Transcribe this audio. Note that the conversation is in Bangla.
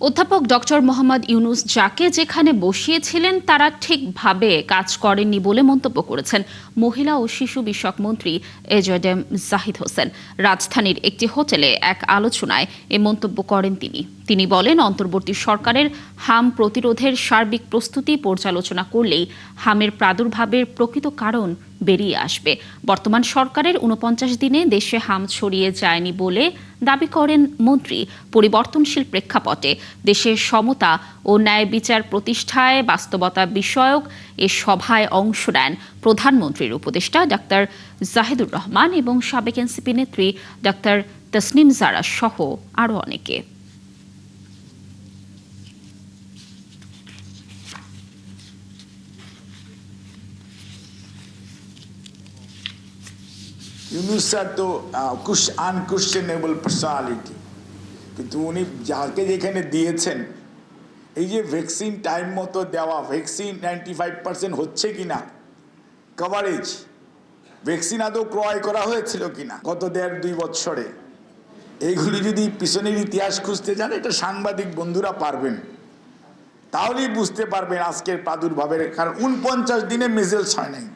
অধ্যাপক ডক্টর মোহাম্মদ ইউনুস যাকে যেখানে বসিয়েছিলেন তারা ঠিকভাবে কাজ করেননি বলে মন্তব্য করেছেন মহিলা ও শিশু বিষয়ক মন্ত্রী এজেডএম জাহিদ হোসেন। রাজধানীর একটি হোটেলে এক আলোচনায় এ মন্তব্য করেন তিনি বলেন, অন্তর্বর্তী সরকারের হাম প্রতিরোধের সার্বিক প্রস্তুতি পর্যালোচনা করলেই হামের প্রাদুর্ভাবের প্রকৃত কারণ বেরিয়ে আসবে। বর্তমান সরকারের ৪৯ দিনে দেশে হাম ছড়িয়ে যায়নি বলে দাবি করেন মন্ত্রী। পরিবর্তনশীল প্রেক্ষাপটে দেশের সমতা ও ন্যায় বিচার প্রতিষ্ঠায় বাস্তবতা বিষয়ক এ সভায় অংশ নেন প্রধানমন্ত্রীর উপদেষ্টা ডাক্তার জাহিদুর রহমান এবং সাবেক এনসিপি নেত্রী ডাক্তার তসনিম জারা সহ আরও অনেকে। ইউনুস স্যার তো আনকোয়েশ্চেনেবল পার্সোনালিটি, কিন্তু উনি যাকে যেখানে দিয়েছেন, এই যে ভ্যাকসিন টাইম মতো দেওয়া, ভ্যাকসিন 95% হচ্ছে কিনা, কভারেজ, ভ্যাকসিন আদৌ ক্রয় করা হয়েছিল কিনা গত 1.5-2 বছরে, এইগুলি যদি পিছনের ইতিহাস খুঁজতে যান, এটা সাংবাদিক বন্ধুরা পারবেন, তাহলেই বুঝতে পারবেন আজকের প্রাদুর্ভাবের কারণ। 49 দিনে মেজেলস হয় নাই।